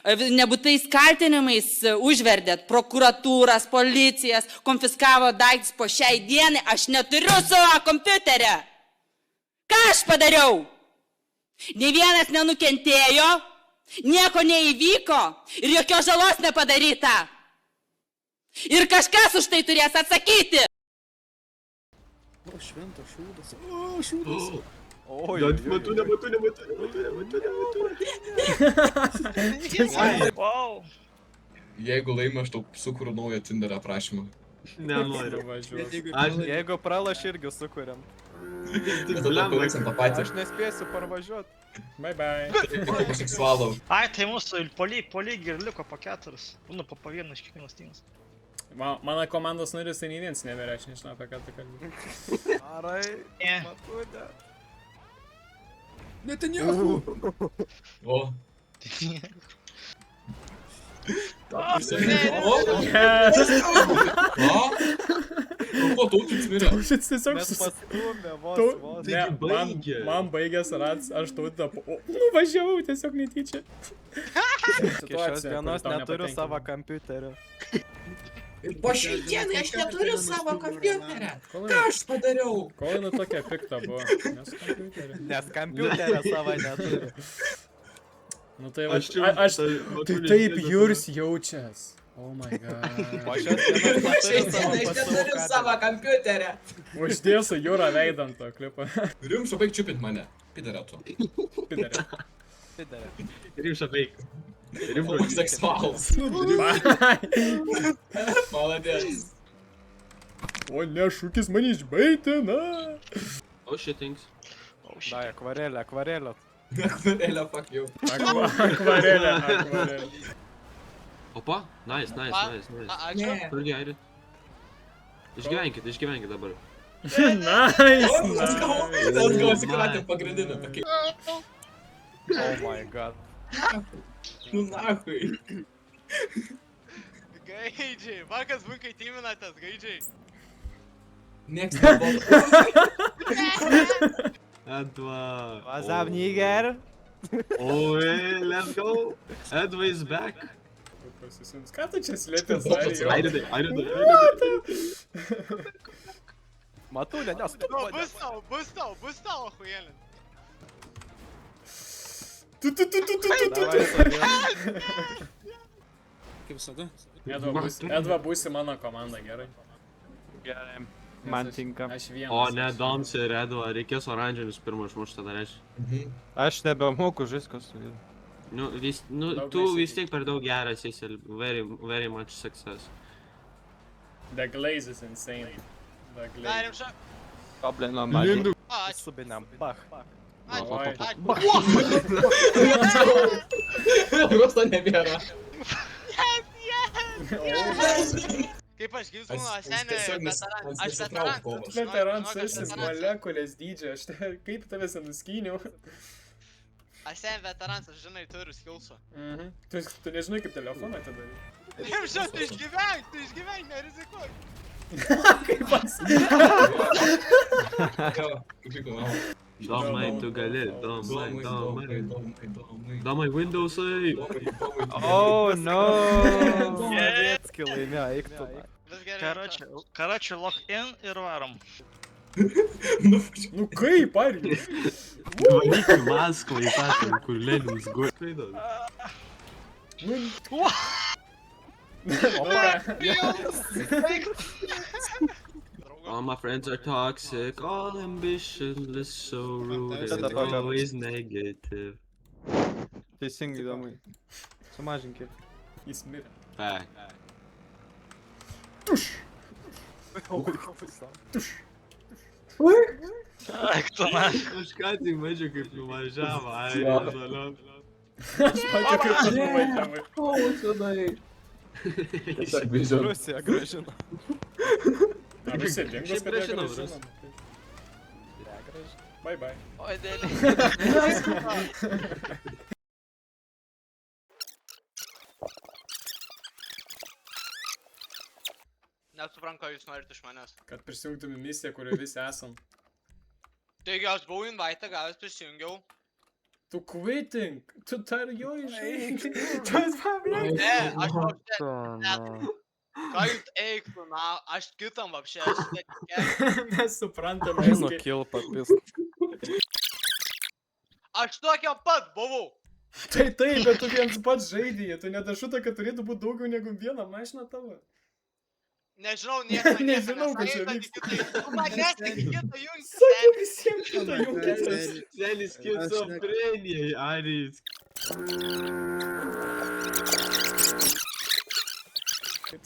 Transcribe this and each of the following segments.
nebūtais kaltinimais užverdėt prokuratūras, policijas, konfiskavo daiktus po šiai dienai, aš neturiu savo kompiuterio. Ką aš padariau? Nė vienas nenukentėjo, nieko neįvyko ir jokios žalos nepadaryta. Ir kažkas už tai turės atsakyti. O, šventas šūdas. O, šūdas. Oi, Nematu. Wow. Jeigu laimė, aš tau sukuriu naują Tinder aprašymą. Nenoriu. Jeigu pralaš irgi sukuriam. Tada paliksim tą patį. Aš nespėsiu parvažiuot. Bye bye. Homoseksualų. Ai, tai mūsų polygi ir liko po 4. Būna po vieną iš kiekvienos teamos. Mano komandos narys tai nei vienas neverė, aš nežinau apie ką tu kalbi. Arai, Ne. matūdė. Netanjahu! O. O ko tautis mirė? Šis tiesiog Nes pastumė vos. Ne, man baigęs rats, aš tautą nuvažiavau tiesiog netyčia. Šios dienos neturiu savo kompiuterio. Ir po šiai dienai aš neturiu savo kompiuterio. Ką aš padariau? Ko jinai tokia pikta buvo? Nes kompiuterį. Nes kompiuterio savo neturiu. Nu tai va, aš tai taip Juris jaučias. Oh my god. O šios dienos Šiai neturiu dienai aš neturiu savo kompiuterio. Uždėsiu Jūrą veidant to klipą. Rimša, baig čiupint mane. Pidarė tu. Pidarė. Rimša, baig. Homoseksualus. Maladės. O ne, šūkis mane išbaitina. Oh shit things. Dai, akvarelė. Akvarelė, fuck you. Akvarelė. Opa, nice. Ne. Kur geri. Išgyvenkit dabar. Nice. Tas gal atsikratė pagrindinę tokį. Oh my god. Nu nahui. Gaidžiai, vakas bunkai tyminatės, gaidžiai. Nieks nebalsuos. Edva. What's up, nigger? Oh, hey, let's go. Edva is back. Ką tu čia slėpės? Matūlė, nes tu Nu, bus tau, achujelin. Kaip visada? Edva būsi mano komanda, gerai. Gerai. Man tinka. Aš vienas. O ne, Doms ir Edva, reikės oranžinius pirmą išmušti, tada reiškia. Aš nebemoku žiskas su vyru. Tu vis tiek per daug geras esi, very much success. The glaze is insane. The glaze. Darim šą. Problema mažai. Ačiū. Subinam, bach. Rusto nebėra. Kaip aš gyvus būna, senė, aš veteranas. Veterans esi molekulės dydžio, aš kaip tavęs nuskyniau. Aš senė veteranas, aš žinai, turiu skilsų. Tu nežinai kaip telefoną atidaryti. Rimšą, tu išgyvenk, nerizikuok. Kaip pats. Domai, tu gali, Domai, Windowsai. Oh no! Malecki laimėjo, eik tu. Karačių lock in ir varom. Nu kaip, ar jūs? Valyk į Maskvą į tą, kur Leninas guoja. All my friends are toxic, all ambitionless, so rude, and always negative. Teisingai, Domai. Sumažinkit. Jis mirė. Back. Ak, tu na. Aš ką tik mačiau, kaip nuvažiavo, Airija žalion. Aš mačiau kaip tu nuvažiavai. O, čianai. Tiesiog grįžau. Rusija grąžino. Ar Rusija dingus, Šiaip kad ją grąžino, grąžinom? Bye bye. O, dėlį. Nesuprantu, ką jūs norite iš manęs. Kad prisijungtum į misiją, kurioje visi esam. Taigi aš buvau invite, gavęs prisijungiau. Tu quitting. Tu tar jo išeik. Tu esi Ne, aš вообще... Ką jūs eiktų, na, aš kitam вообще, aš netikėjau. Nesuprantam. Žino, kill papis. Aš tokia pat buvau. Tai taip, bet tu viens pats žaidėjai. Tu nedašuta, kad turėtų būti daugiau negu viena mašina tavo. Nežinau, nieko Nežinau, kas čia nesakė, vyksta. tu manęs tik kitą jungti. Sakė visiems šitą jungitas. Senis skizofrenijai, Aris.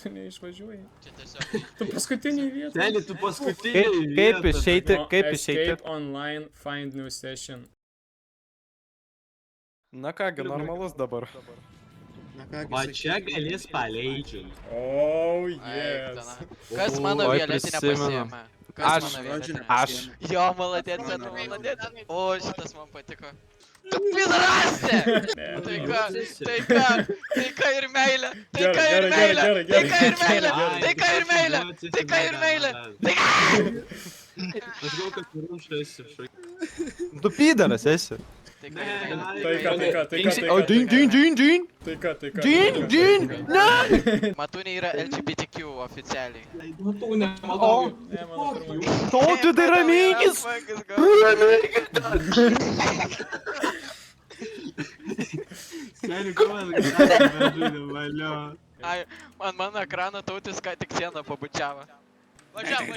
Tu neišvažiuoji. Čia tiesiog. Tu paskutinį vietą. Seni, tu paskutinį. Kaip išeiti, kaip išeiti? Escape online, find new session. Na kągi, normalus dabar. Va čia galės paleidžiant. Oh, Eik, yes. tana. Kas mano Oi, violetinę prisimenu. pasiėmė? Kas mano violetinę? Aš. Jo, maladėt, maladėt. O, šitas man patiko. Tu pidarastė! Taika ir meilė, taika ir meilė, taika ir meilė, taika ir meilė, taika ir meilė, taika. Aš gal, kad rumšasi. Tu pydaras esi. Taika. O, din. Matūnė yra LGBTQ oficialiai. Matūnė, matau. Tautų tai ramykis. Seni, ko mes galime, valio. Ai, man mano ekraną tautis ką tik sieną pabučiavo. Važiuok.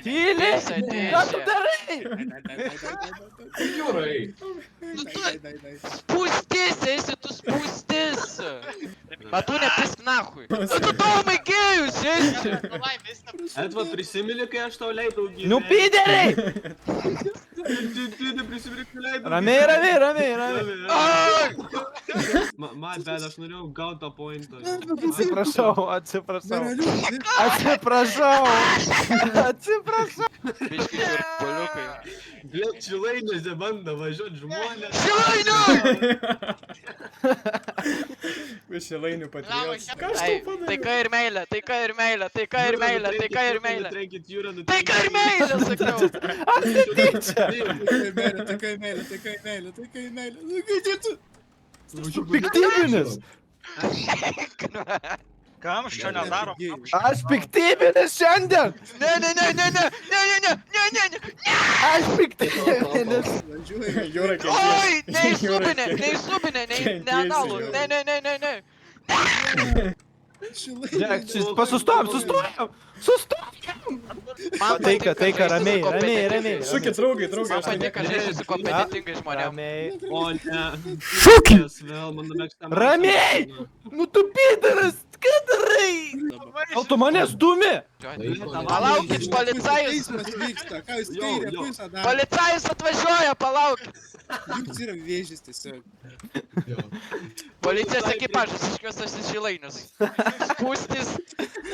Tyliai. Ką tu darai? Jūrai. Spūstis, esi tu spūstis. Matūnė, pisk nahui. Tu tomai gėjus, esi. Etva, prisimeni, kai aš tau leidau gyventi. Nu pyderiai. Tu neprisimeni, kai leidau. Ramiai. Man, bet aš norėjau gauti tą pointą. Atsiprašau. Biški šiurpuliukai. Vėl šilainiuose bando važiuoti žmonės. Šilainių! Šilainių patriotas. Ką aš Ai, tau padariau? taika ir meilė, taika ir meilė, taika ir meilė, taika ir meilė. Trenkit jūrą, Taika ir meilė, sakiau. Piktybinis. Kamščio nedarom. Aš piktybinis šiandien. Ne. Aš piktybinis. Jūra Oi, neįsubinė, neanalų, ne. Sustojam. Taika, ramiai. Šūkit, draugai, Man aš tai patinka žaisti su kompetentingai žmonėm. O ne. Šūkį! Vėl, mano mėgstamiausias. Ramiai! Nu tu pydaras, ką darai? Gal tu mane stumi? Palaukit, policajus! Policajus atvažiuoja, palaukit! Policijos ekipažas iškviestas į Šilainius. Spūstis,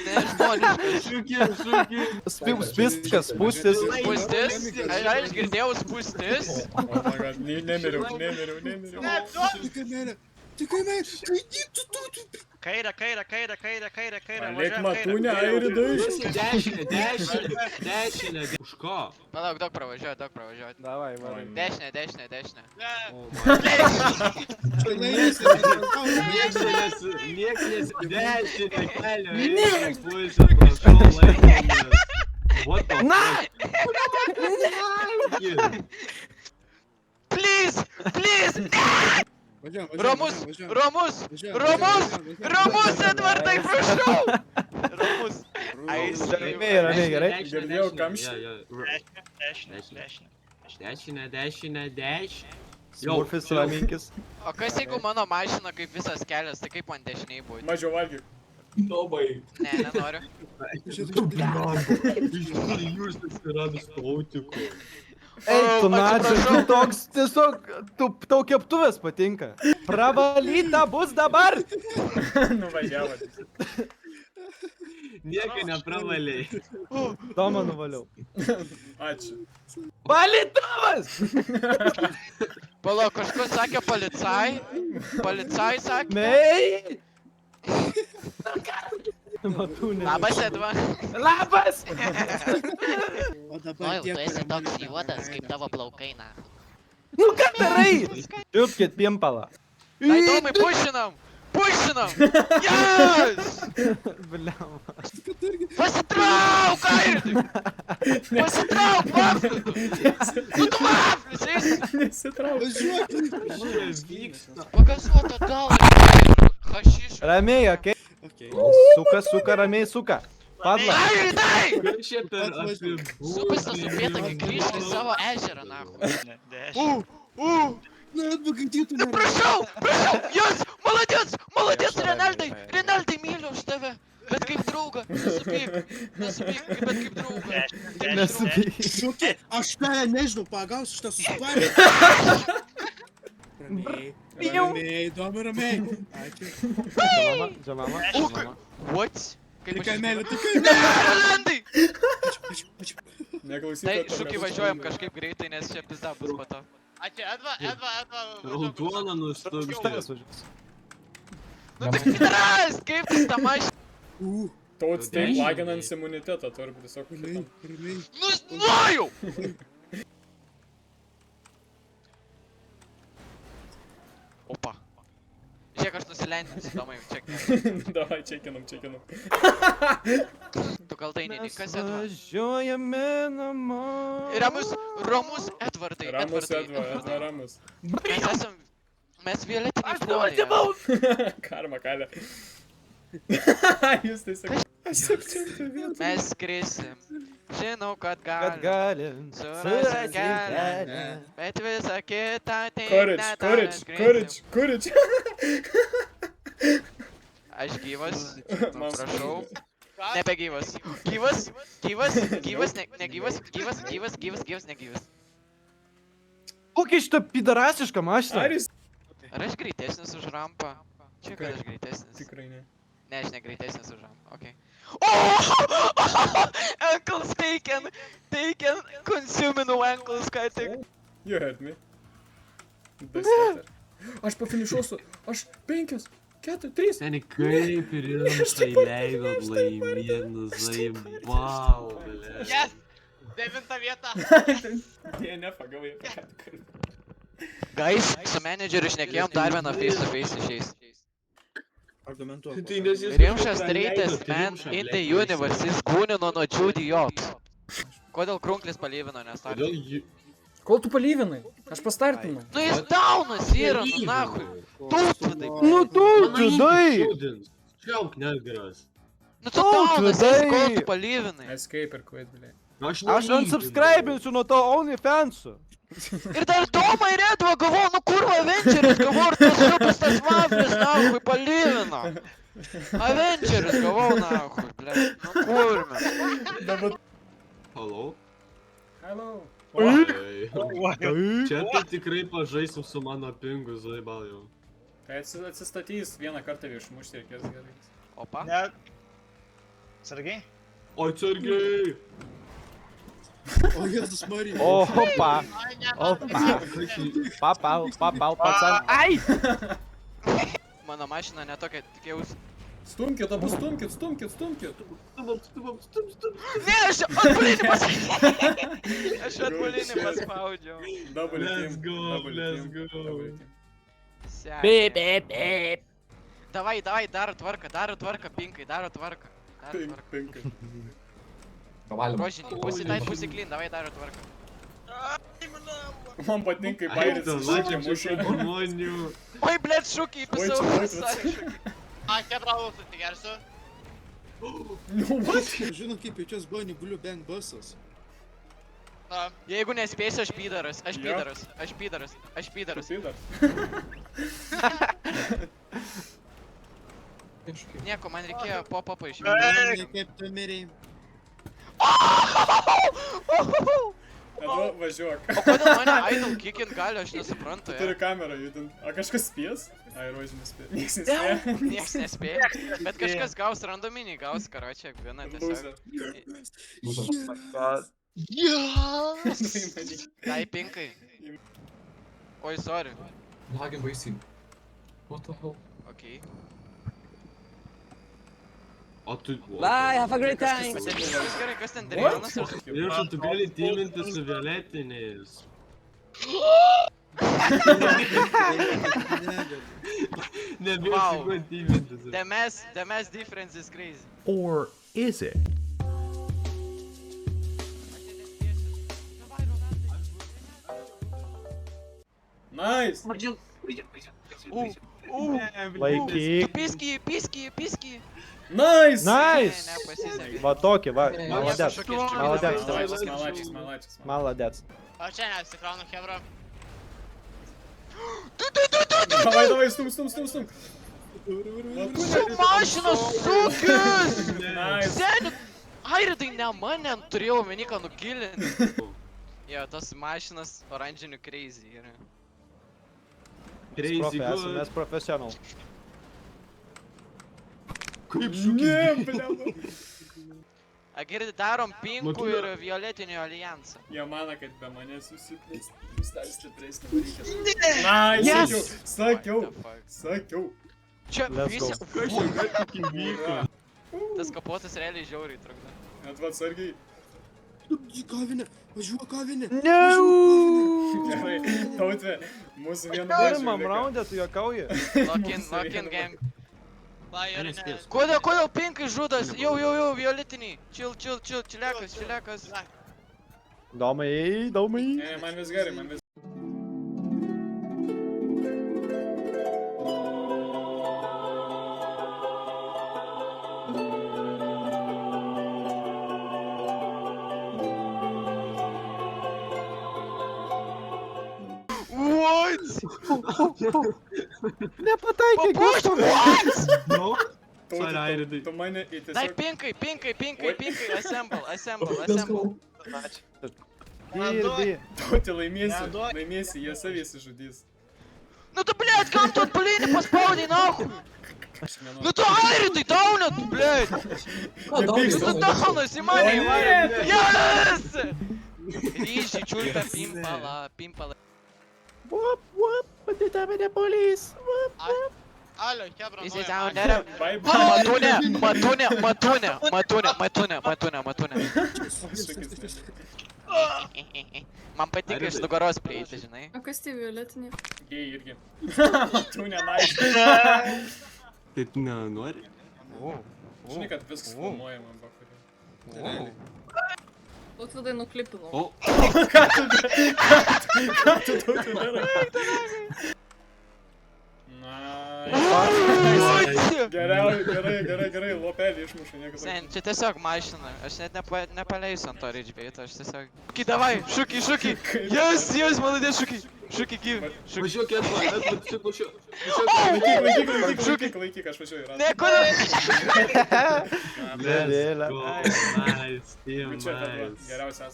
nežmoniškas. Spiskas, spūstis. Spūstis, aš girdėjau spūstis. Oh my god, nemiriau. Kairė. Lėk Matūnė, Airidai. Dešinė. Už ką? Palauk, daug pravažiuoja. Davai, varai. Dešinė. Nieks nesidešinė kelio. Pusė, prašau, laikomės. What the fuck? Please! Romus, Edvardai, prašau! Romus. Ramiai, gerai. Girdėjau kamštį. Dešinė. Smurfis raminkis. O kas jeigu mano mašina kaip visas kelias, tai kaip man dešiniai būtų? Mažiau valgyk. Labai. Ne, nenoriu. Iš jūros atsirado spautikų. Ei, tu Nadžia, tu toks tiesiog, tau keptuvės patinka. Pravalyta bus dabar. Nuvažiavo. Niekai nepravaliai. Tomą nuvaliau. Ačiū. Valytuvas! Palauk, kažkas sakė policai? Policai sakė? Mei! Matūnė. Labas, Edva. Labas! Oi, tu esi toks juodas, kaip tavo plaukai, na. Nu ką darai? Čiupkit pimpalą. Tai Tomai, pušinam! Pušinam! Yes! Bliam. Pasitrauk, Airi! Pasitrauk, vaflių! Nu tu vaflius, eisi! Nesitrauk. Pagasuota galva! Hašišų! Ramiai, okei? Suka, ramiai, suka. Padla. Airi, dai! Kas čia per apie... Supis tas upėtakį, grįžk į savo ežerą, nahu. Prašau, jūs, молодец, Renaldai, myliu už tave, bet kaip draugą, nesupyk, bet kaip draugą. Nesupyk. Šūkė, aš tave nežinau, pagausiu šitą susiparį. Ramiai. Ačiū. Džamama. What? Tikai meilė. Renaldai! Neklausyk. Tai šūkį važiuojam kažkaip greitai, nes čia pizda bus po to. Ačiū, Edva. Raudoną nustumti. Nu tai pidaras, kaip tas ta mašina? Tauts taip laginant imunitetą, turi tiesiog kitam. Nojau! Opa. Žiūrėk, aš nusilendinsiu, Tomai, čekinam. Davai, čekinam. Tu gal tai nedik, kas Edva? Važiuojame namo. Ramus Edvardai, Edva ramus. Mes violetiniai žmonės. Karma, kalė. Jūs tai sakai. Aš 7 vietą. Mes skrisim. Žinau, kad Kad galim. galim. Surasim kelią. Bet visą kitą tik Courage. Aš gyvas. Prašau. Nebegyvas. Gyvas, negyvas. Kokia šitą pidarasišką mašiną? Ar aš greitesnis už rampą? Čia kad aš greitesnis. Tikrai ne. Ne, aš negreitesnis už rampą. Okei. Oh! Ankles taken! Consuminau ankles, ką tik. You heard me. Aš pafinišuosiu. Aš 5, 4, 3. Seni kaip ir jums tai leido laimėti, zaibau, ble. Yes! 9 vieta. DNF gavai apie ką tu kalbi. Guys, su menedžeriu šnekėjom dar vieną face to face išeis. Argumentuoju. Rimšas straightest man in the universe, jis kūnino nuo Judy Jobs. Kodėl Krunklis palyvino, nes tarp? Kol tu palyvinai? Aš pastartinau. Nu jis daunas yra, nu nahui. Tautvydai. Nu tautvydai! Čiauk negras. Nu tu daunas, esi, kol tu palyvinai. Escape ir quit, blė. Aš unsubscribinsiu nuo to OnlyFans'o. Ir dar Tomą ir Edvą gavau, nu kurva Avengeris gavau, ir tas šupas tas vaflis, nahui, palyvino. Avengeris gavau, nahui, ble. Nu kurme. Hello? Hello. Čia tai tikrai pažaisim su mano pingu, zaibal jau. Kai atsistatys vieną kartą išmušti reikės gerai. Opa. Ne. Sergei? Oi, Sergei! O Jėzus Marija. Opa. Papal, pacan. Ai! Mano mašina netokia, tikėjausi. Stumkit, abu stumkit. Ne, aš atbulinį paspaudžiau. Let's go. Bip. Davai, daro tvarką, pinkai, daro tvarką. Pinkai. Rožinį, pusi clean, davai, daro tvarką. Man patinka, kai bairis mušia. Žmonių. Oi, blėt, šūkiai, pusau šūkiai. A, 4 lusų tik gersiu. Nu, what? Žinot, kaip jaučias buvo Blue Bang basas. Jeigu nespėsiu, aš pydaras. Nieko, man reikėjo pop-upą išvykti. Kaip tu mirėjai. Edu, važiuok. O kodėl mane idle kickint gali, aš nesuprantu. Turi kamerą judint. A kažkas spės? Ai, rožinis spės. Niekas nespėjo. Niekas nespėjo. Bet kažkas gaus randominį, gaus karočią, vieną tiesiog. Tai pinkai. Oi, sorry. Lagin baisiai. What the hell? Okei. O tu... Bye, have a great time. Gerai, kas ten Drijonas ir... Viršų, tu gali tyminti su violetiniais. Nebijau, su kuo tyminti. The mass difference is crazy. Or is it? Nice! Laikyk. Piski. Nice! Nice! Nepasisekė. Va tokį, va. Maladec. Malačius. Maladec. O čia nesikraunu, Hebra. Davai, stum. Su mašinos sukis! Nice. Seni, Airidai ne mane, turėjau omeny ką nukilinti. Jo, tos mašinos oranžinių crazy yra. Crazy good. Mes profesional. Kaip šūkiai. Agirdi darom pinkų ir violetinių alijansą. Jie mana, kad be manęs susiplės. Jūs dar stipresnį varykės. Nice! Sakiau. Čia Let's go. visi... Tas kapotas realiai žiauriai trukdo. Net va sargiai. Į kavinę, važiuoju kavinę. Gerai, tautė, mūsų vienu Pirmam raundė tu juokauji. Lock-in gang. Va, ir ne. Kodėl pinkai žudas? Jau, violetiniai. Čiliakas. Domai. Ne, man vis gerai, Nepataikė, Papuošk, what? No? Tautė, Sorry, Airidai. tu mane į Dai tiesiog... pinkai, assemble. Dirbi. Tautė, laimėsi, jie savį sužudys. Nu tu, blėt, kam tu atpulinį paspaudai, nahu? Nu tu Airidai daunat, blėt. Nu tu daunas į mane įvarė. Yes! Ryžiai, čiulpia, pimpala. Padėta mane polis. Alio, Hebra, Jisai nauja tau mašina. nėra. Matūnė. Man patinka iš nugaros prieiti, žinai. O kas tai violetinė? Gei irgi. Tu nenais. Tai tu nenori? Žinai, kad viskas filmuojama, bakuri. Tautvidai nuklipinau. O, Ką tu tautė darai? Gerai, lopelį išmuša, nieko. Sen, čia tiesiog mašina. Aš net nepaleisiu ant to ridgebaito, aš tiesiog... Šūkiai, davai, šūkiai. Yes, maladės, šūkiai, gyvi. važiuok, Laikyk, aš važiuoju. Ne, kodėl? Vėlė. Nice, team, Čia nice. geriausias.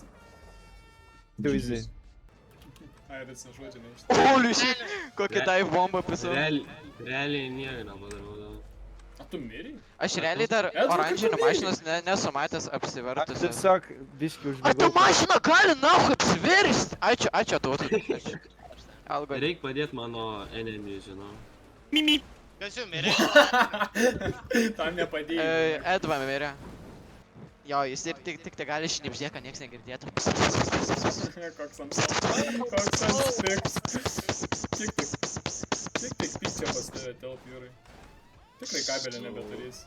Tuizi. Airis, žodžiu, neištai. Holy shit, kokią dive bombą pisau. Realiai nieko nepadariau. O tu mirei? Aš realiai dar oranžinių mašinos nesu matęs apsivertusios. Tiesiog biški Ar ta užbėgau. mašina gali nahu apsiversti? Ačiū tautai. Algo. Reik padėt mano enemy, žinau. Kas jau mirė? Tam nepadėjai. Edva mirė. Jo, jis ir tik tai gali šnipždėti, kad nieks negirdėtų. Koks amstiks. Tik pyčia pas tave telp, Jūrai. Tikrai kabelio nebeturės.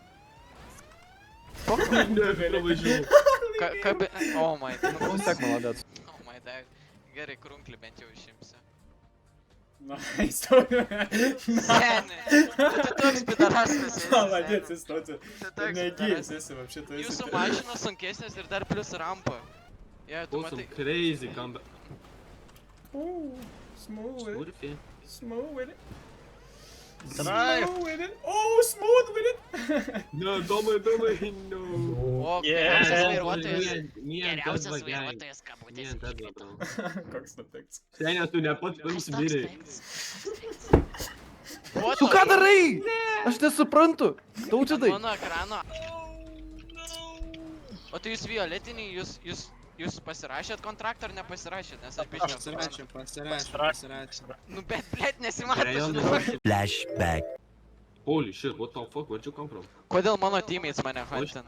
Oh my god. Sak maladec. Oh my god. Gerai, krunklį bent jau išimsiu. Nice. Seni, tu toks pidarastas. Молодец, Истотė. Negijęs esi, вообще tu esi. Jūsų mašinos sunkesnės ir dar plus rampa. Jei, tu matai. Crazy comeback. Smooth with it. Smurfy. Smooth with it. Drive. Smooth with it. Oh, smooth with it. No, domai, no. O, Yeah. geriausias vairuotojas. Geriausias Vairuotojas kabutės. Koks nutekts. Seniai, tu ne pats pirms mirei. Tu ką darai? Aš nesuprantu. Tautvidai. Mano ekrano. O tai jūs violetiniai, jūs pasirašėt kontraktą ar nepasirašėt, nes aš biškiau. Pasirašė. Nu bet, blėt, nesimato. Rajono. Flashback. Holy shit, what the fuck, where'd you come from? Kodėl mano teammates mane huntin?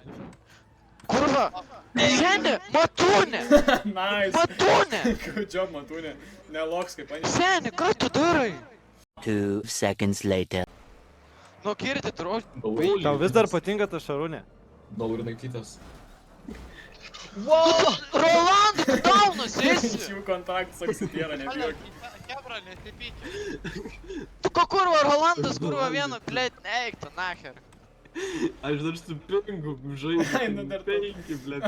Kurva! Seni, matūnė! Nice. Matūnė! Good job, Matūnė. Neloks kaip anie. Seni, ką tu darai? 2 seconds later. Nu, kirti turiu. Tau vis dar patinka ta šarūnė? Daulrinaitytas. Rolandai, tu daunas esi! Jų kontaktas aksitėra, Alio, nebijok. Hebra, nesipykit. Tu ko kurva, Rolandas, kurva vienu, blėt, neik tu, nacher. Aš dar su pingu žaidžiu. Ai, nu dar 5, blėt.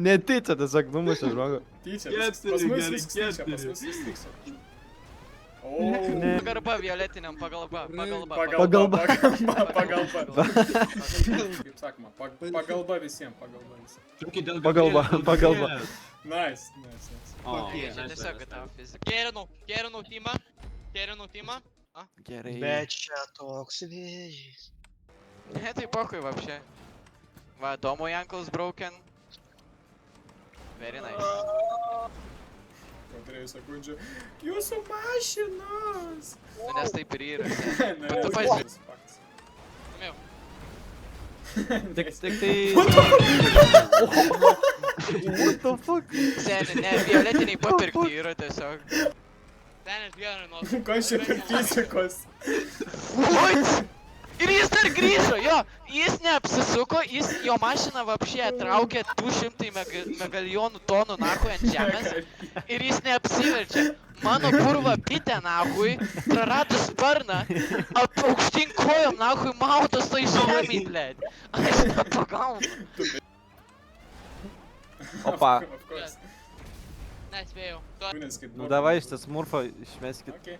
Netyčia tiesiog numušė žmogų. Tyčia, Keturi, pas mus gerai, viskas tyčia, pas keturi. mus viskas tyčia. O, Pagarba violetiniam, pagalba. pagalba. Kaip sakoma, pagalba visiems, pagalba visiems. Pagalba. Nice. Čia tiesiog tavo fizika. Gerinau timą. Gerai. Bet čia toks vėžys. Ne, tai pokui vapšė. Va, Domo ankles broken. Very nice. Po 3 sekundžių. Jūsų mašinos! Nu, nes taip ir yra. Ne, Tu tas pažiūrėk. faktas. Numiau. Tik tai... What the fuck? Seni, ne, violetiniai papirkti yra tiesiog. Senis gerai nuo... Ko čia per fizikos? What? Ir jis dar grįžo, jo, jis neapsisuko, jo mašina vapšė traukė 200 megalijonų tonų nahui ant žemės ir jis neapsiverčia. Mano kurva bitė nahui, prarado sparną, aukštyn kojom nahui mautas tai žemėj, blėt. Aš nepagaunu. Opa. Of course. Nespėjau. Kūnės kaip Nu davai iš tas smurfą išmeskit. Okay.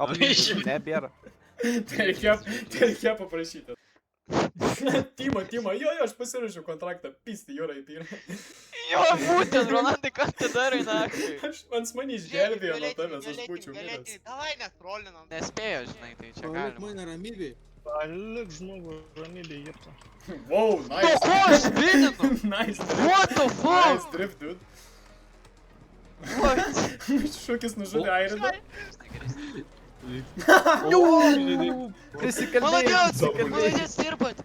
Op, nebėra. Tai reikia paprašyti. Timo, jo, aš pasirašiau kontraktą, pisti, jūra į pyrą. Jo, būtent, Rolandai, ką tu darai, nahui? Man mani išgelbėjo nuo tavęs, aš būčiau miręs. Davai nestrolinam. Nespėjo, žinai, tai čia Palik galima. mane ramybėj. Palik žmogų ramybėj, jepta. Wow, Nu, nice. ko aš spininu? Nice drift. What the Nice fuck? drift, dude. What? Šūkis nužudė Airiną. Молодец, молодец, dirbat.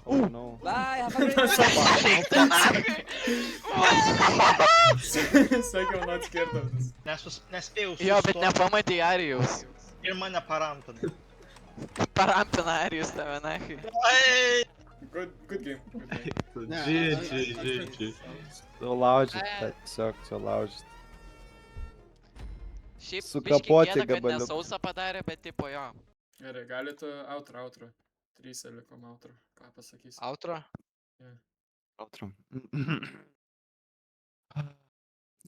Oh no. Sakiau, not scared of this. Nespėjau Jo, bet sustoti nepamatė Arijus. ir mane parampina. Parampina Arijus tave, nahui. Good game. GG. Sulaužyt, tiesiog sulaužyt. Šiaip Sukapoti biškį kad gabaliukus. nesausa padarė, bet tipo jo. Gerai, galite outro. 3 likom outro. Ką pasakysi? Outro? Outro.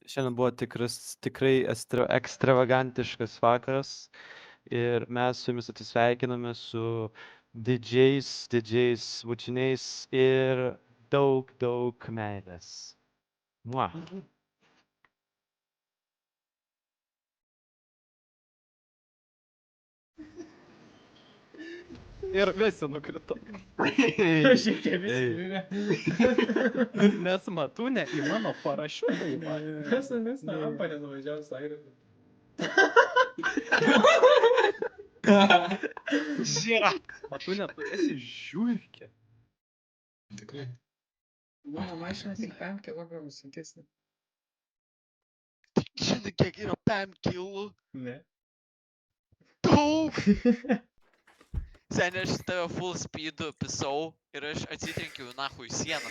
Šiandien buvo tikrai ekstravagantiškas vakaras ir mes su jumis atsisveikiname su didžiais bučiniais ir daug meilės. Mua. Ir visi nukrito. Nes Matūnė į mano parašiutą įvarė. Kas mes tą rampą nenuvažiavus Airiną? Zira. Matūnė, tu esi žiūrkė. Tikrai. Mano mašina tik 5 kg sunkesnė. Žinai, kiek yra 5 kilų? Ne. Daug! Seniai, aš tave full speedu pisau ir aš atsitrenkiau nahui sieną.